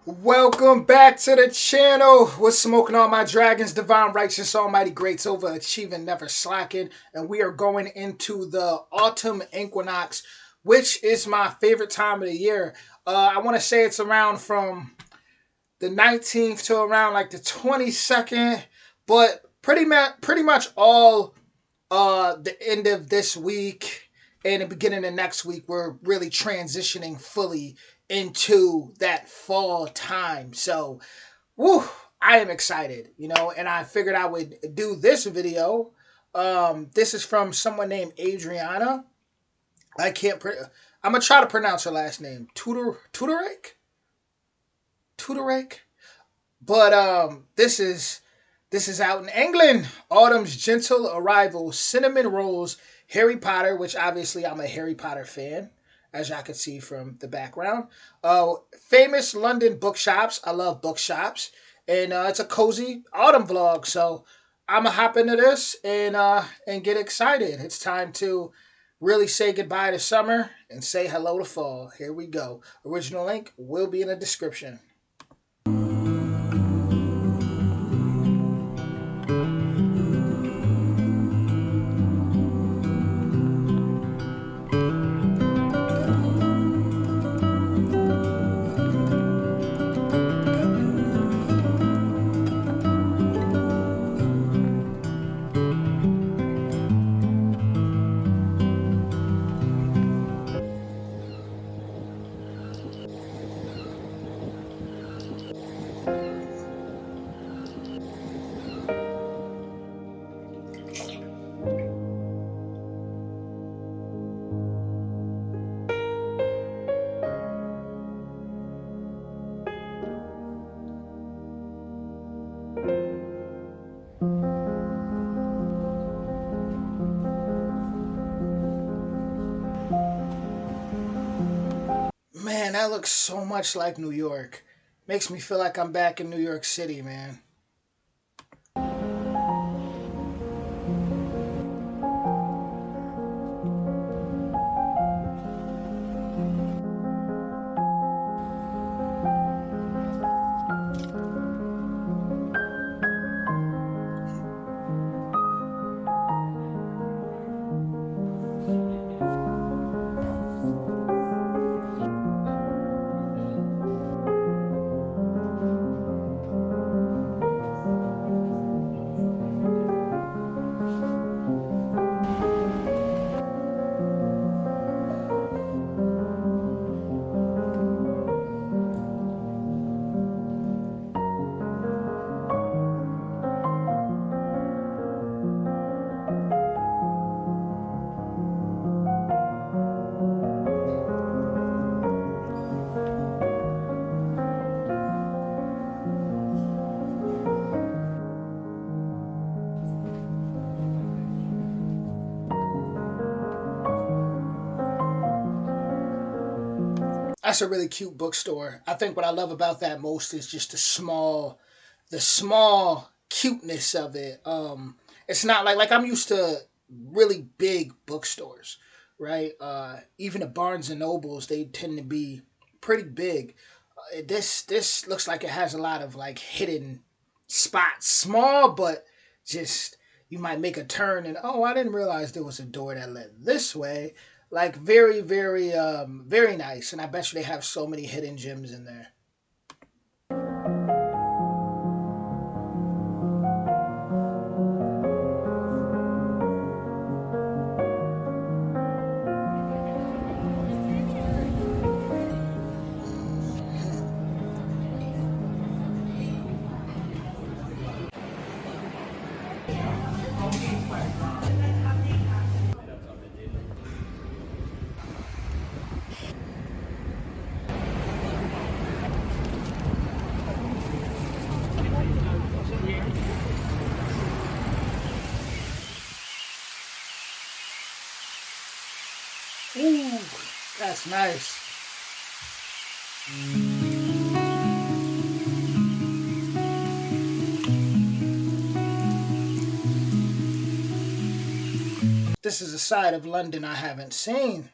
Welcome back to the channel. We're smoking all my dragons, divine, righteous, almighty, greats, overachieving, never slacking. And we are going into the autumn equinox, which is my favorite time of the year. I want to say it's around from the 19th to around like the 22nd, but pretty much all the end of this week and the beginning of next week, we're really transitioning fully into that fall time. So, woo, I am excited, and I figured I would do this video. This is from someone named Adriana. I can't. I'm gonna try to pronounce her last name. Tudorake. But this is out in England. Autumn's gentle arrival, cinnamon rolls, Harry Potter, which obviously I'm a Harry Potter fan, as y'all can see from the background. Famous London bookshops. I love bookshops, and it's a cozy autumn vlog. So I'm gonna hop into this and get excited. It's time to really say goodbye to summer and say hello to fall. Here we go. Original link will be in the description. Man, that looks so much like New York. Makes me feel like I'm back in New York City, man. That's a really cute bookstore. I think what I love about that most is just the small cuteness of it. It's not like I'm used to really big bookstores, right? Even the Barnes and Nobles, they tend to be pretty big. This looks like it has a lot of like hidden spots, small, but just you might make a turn and oh, I didn't realize there was a door that led this way. Like very, very, very nice, and I bet you they have so many hidden gems in there. Ooh, that's nice. This is a side of London I haven't seen.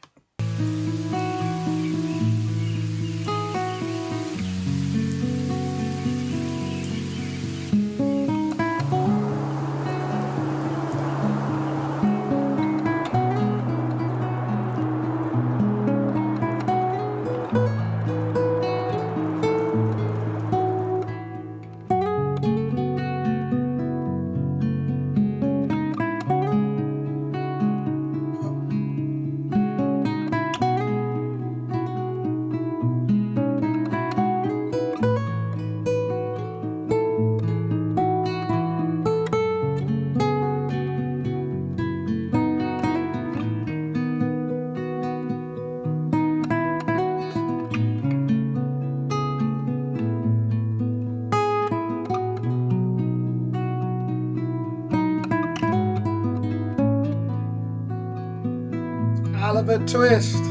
of a twist.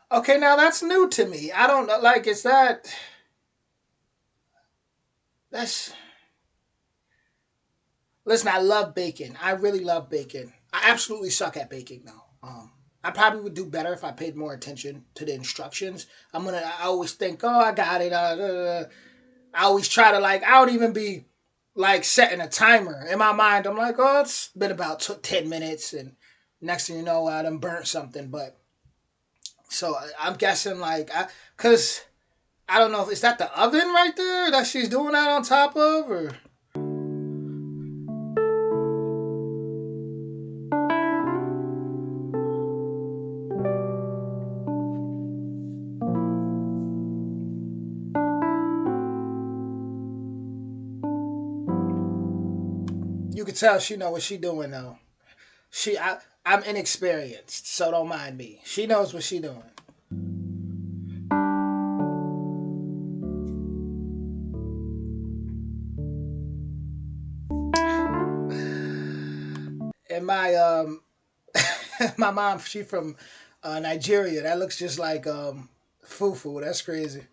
Okay, now that's new to me. I don't know. Like, is that. That's. Listen, I love baking. I really love baking. I absolutely suck at baking, though. I probably would do better if I paid more attention to the instructions. I always think, oh, I got it. I always try to, like, I don't even be, like, setting a timer. In my mind, I'm like, oh, it's been about 10 minutes. And next thing you know, I done burnt something. But, so I'm guessing, like, because I don't know if is that the oven right there that she's doing that on top of, or you could tell she know what she doing though. I'm inexperienced, so don't mind me. She knows what she doing. And my mom, she from Nigeria. That looks just like fufu. That's crazy.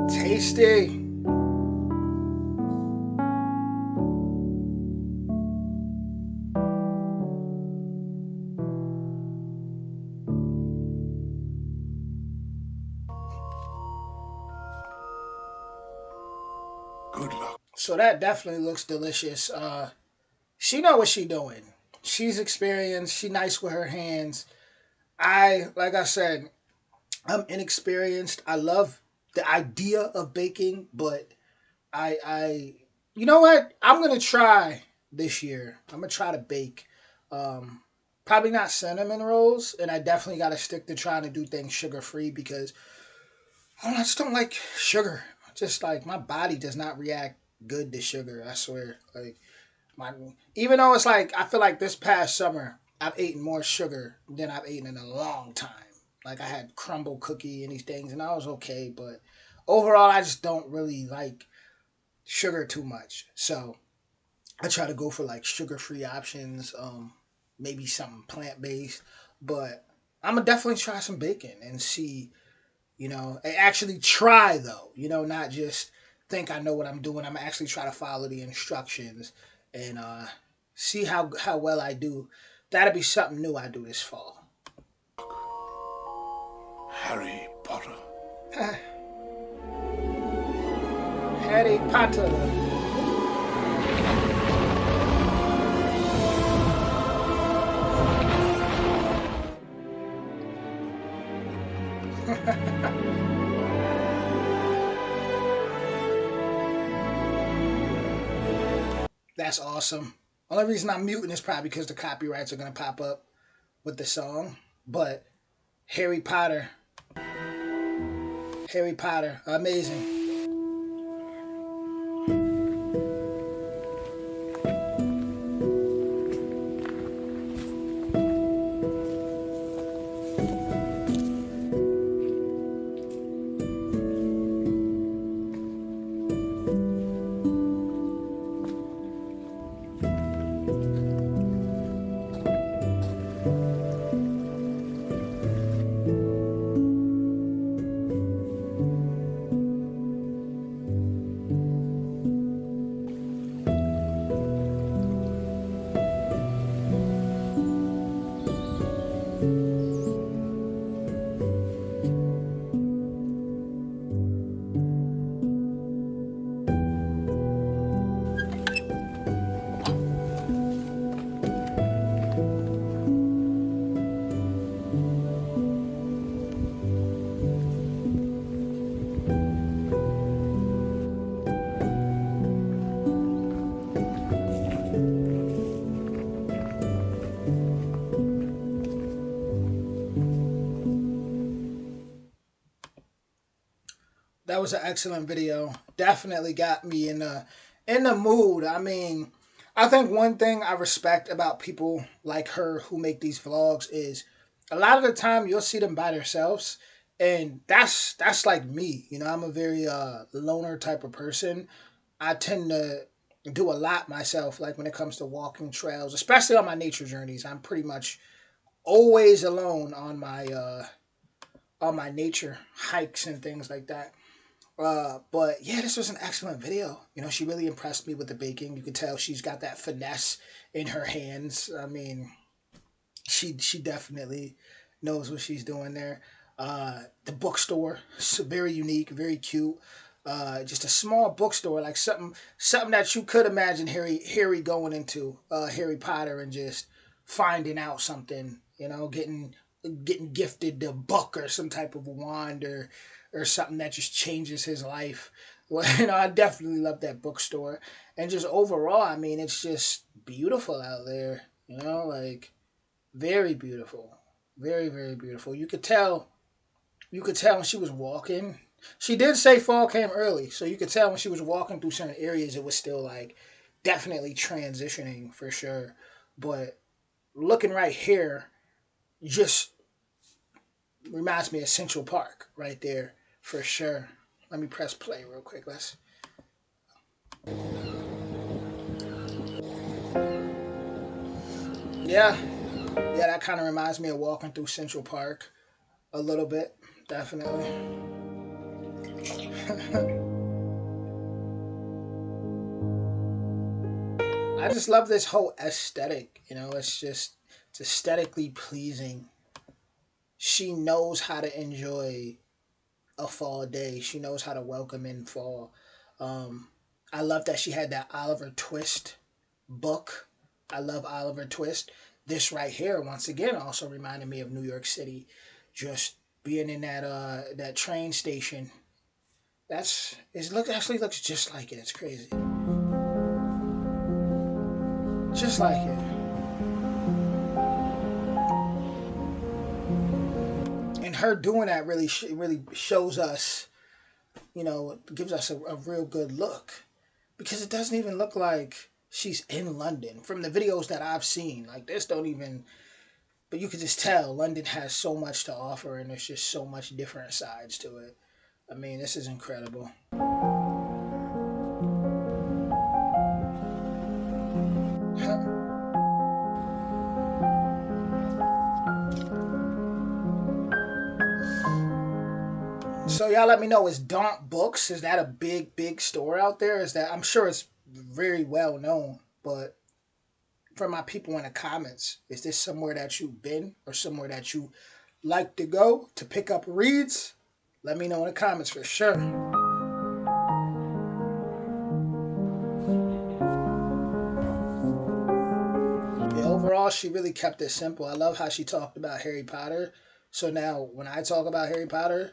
Tasty. So that definitely looks delicious. She know what she doing. She's experienced. She nice with her hands. Like I said, I'm inexperienced. I love the idea of baking, but I, you know what? I'm gonna try this year. I'm gonna try to bake. Um, Probably not cinnamon rolls, and I definitely got to stick to trying to do things sugar free because I just don't like sugar. Just like my body does not react good to sugar. I swear. Like my even though it's like I feel like this past summer I've eaten more sugar than I've eaten in a long time. Like I had crumble cookie and these things, and I was okay, but overall I just don't really like sugar too much. So I try to go for like sugar free options, maybe something plant based. But I'm gonna definitely try some bacon and see, and actually try though, not just think I know what I'm doing. I'm gonna actually try to follow the instructions and see how well I do. That'll be something new I do this fall. Harry Potter. Harry Potter. That's awesome. Only reason I'm muting is probably because the copyrights are gonna pop up with the song. But Harry Potter, Harry Potter, amazing. That was an excellent video. Definitely got me in the mood. I mean, I think one thing I respect about people like her who make these vlogs is a lot of the time you'll see them by themselves, and that's like me. You know, I'm a very loner type of person. I tend to do a lot myself, like when it comes to walking trails, especially on my nature journeys. I'm pretty much always alone on my nature hikes and things like that. But yeah, this was an excellent video. You know, she really impressed me with the baking. You could tell she's got that finesse in her hands. I mean, she definitely knows what she's doing there. The bookstore, so very unique, very cute. Just a small bookstore, like something that you could imagine Harry going into Harry Potter and just finding out something. You know, getting gifted a book or some type of wand or something that just changes his life. Well, you know, I definitely love that bookstore, and just overall, I mean, it's just beautiful out there. You know, like very beautiful, very beautiful. You could tell when she was walking. She did say fall came early, so you could tell when she was walking through certain areas, it was still like definitely transitioning for sure. But looking right here, just reminds me of Central Park right there for sure. Let me press play real quick. Let's. Yeah, yeah, that kind of reminds me of walking through Central Park a little bit, definitely. I just love this whole aesthetic. You know, it's aesthetically pleasing. She knows how to enjoy a fall day. She knows how to welcome in fall. Um, I love that she had that Oliver Twist book. I love Oliver Twist. This right here, once again, also reminded me of New York City. Just being in that train station. Actually looks just like it. It's crazy, just like it. And her doing that really shows us, you know, gives us a real good look because it doesn't even look like she's in London from the videos that I've seen. Like this don't even, but you could just tell London has so much to offer and there's just so much different sides to it. I mean, this is incredible. So y'all let me know, is Daunt Books, is that a big store out there? Is that, I'm sure it's very well known, but for my people in the comments, is this somewhere that you've been or somewhere that you like to go to pick up reads? Let me know in the comments for sure. Yeah, overall, she really kept it simple. I love how she talked about Harry Potter So now when I talk about Harry Potter,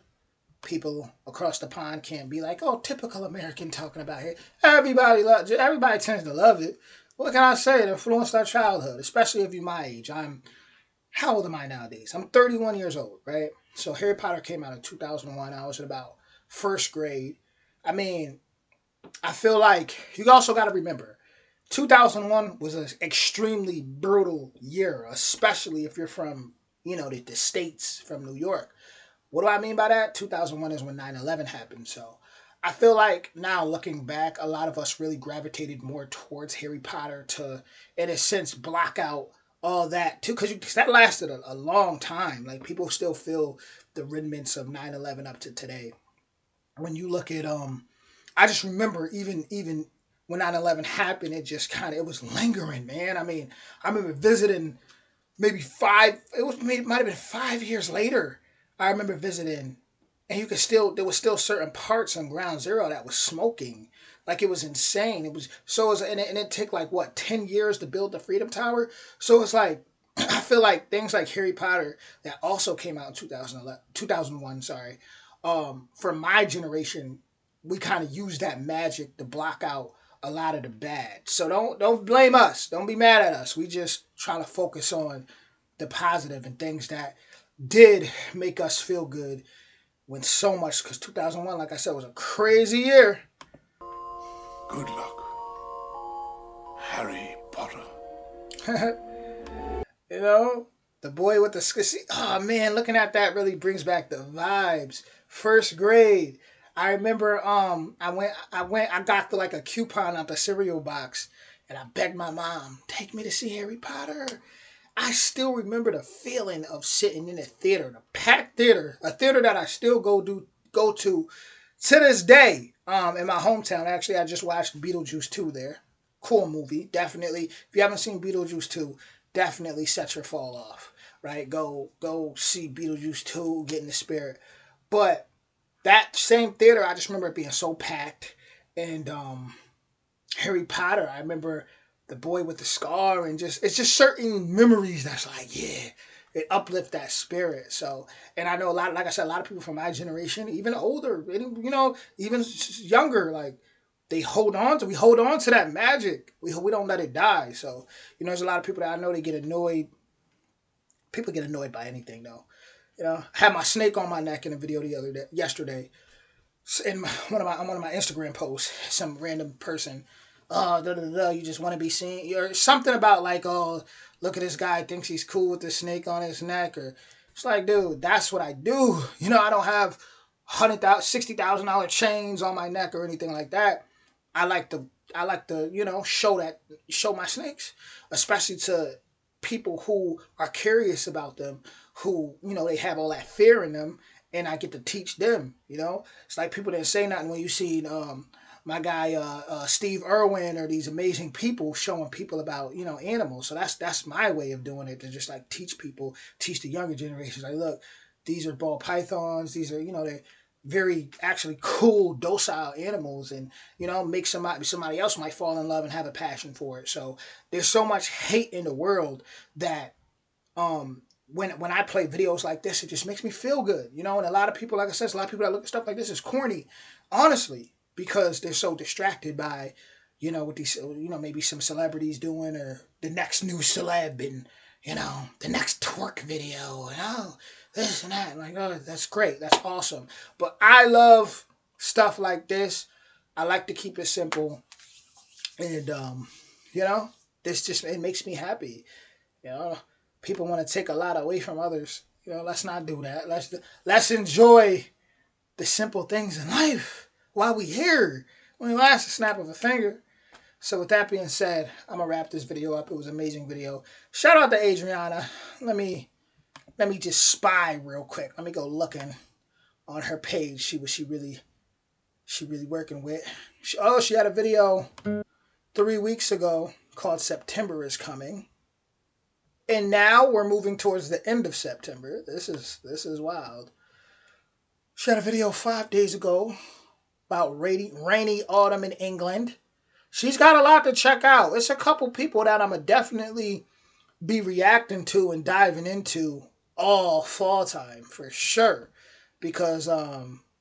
people across the pond can't be like, "Oh, typical American talking about Harry." Everybody tends to love it. What can I say? It influenced our childhood, especially if you're my age. How old am I nowadays? I'm 31 years old, right? So Harry Potter came out in 2001. I was in about first grade. I mean, I feel like you also got to remember 2001 was an extremely brutal year, especially if you're from, the States, from New York. What do I mean by that? 2001 is when 9/11 happened. So I feel like now looking back, a lot of us really gravitated more towards Harry Potter to, in a sense, block out all that too, because that lasted a long time. Like people still feel the remnants of 9/11 up to today. When you look at I just remember even when 9/11 happened, it just kind of it was lingering, man. I mean, I remember visiting maybe might have been 5 years later. I remember visiting, and you could still there was still certain parts on Ground Zero that was smoking, like it was insane. It was so it was, and it took like what 10 years to build the Freedom Tower. So it's like I feel like things like Harry Potter that also came out in 2011, 2001. Sorry, for my generation, we kind of use that magic to block out a lot of the bad. So don't blame us. Don't be mad at us. We just trying to focus on the positive and things that did make us feel good when so much, because 2001, like I said, was a crazy year. Good luck, Harry Potter. You know, the boy with the oh man, looking at that really brings back the vibes. First grade. I remember I got the like a coupon out the cereal box and I begged my mom, take me to see Harry Potter. I still remember the feeling of sitting in a theater, the packed theater, a theater that I still go to this day. In my hometown, actually, I just watched Beetlejuice 2 there. Cool movie, definitely. If you haven't seen Beetlejuice 2, definitely set your fall off. Right, go see Beetlejuice 2, get in the spirit. But that same theater, I just remember it being so packed, and Harry Potter. I remember the boy with the scar, and just it's just certain memories that's like, yeah, it uplift that spirit. So, and I know a lot, like I said, a lot of people from my generation, even older, and even younger, like we hold on to that magic. We don't let it die. So, there's a lot of people that I know they get annoyed. People get annoyed by anything though. I had my snake on my neck in a video yesterday in one of my Instagram posts, some random person, you just want to be seen, or something about like, oh, look at this guy thinks he's cool with the snake on his neck, or it's like, dude, that's what I do. I don't have $60,000 chains on my neck or anything like that. I like to show my snakes, especially to people who are curious about them, who they have all that fear in them, and I get to teach them. It's like people didn't say nothing when you see my guy Steve Irwin, or these amazing people showing people about animals. So that's my way of doing it, to just like teach people, teach the younger generations. Like, look, these are ball pythons. These are they're very actually cool, docile animals, and make somebody else might fall in love and have a passion for it. So there's so much hate in the world that when I play videos like this, it just makes me feel good, And a lot of people, like I said, a lot of people that look at stuff like this is corny, honestly, because they're so distracted by, what these, maybe some celebrities doing, or the next new celeb, and the next twerk video, and this and that. And like, oh, that's great, that's awesome. But I love stuff like this. I like to keep it simple, and you know, this just it makes me happy. You know, people want to take a lot away from others. Let's not do that. Let's enjoy the simple things in life while we here. Only lasts a snap of a finger. So with that being said, I'm gonna wrap this video up. It was an amazing video. Shout out to Adriana. Let me just spy real quick. Let me go looking on her page. See what she really working with. She had a video 3 weeks ago called September is Coming. And now we're moving towards the end of September. This is wild. She had a video 5 days ago about rainy autumn in England. She's got a lot to check out. It's a couple people that I'm going to definitely be reacting to and diving into all fall time for sure. Because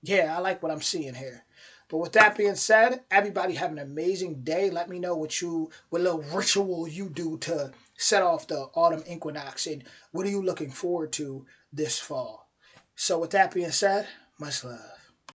yeah, I like what I'm seeing here. But with that being said, everybody have an amazing day. Let me know what little ritual you do to set off the autumn equinox, and what are you looking forward to this fall. So with that being said, much love.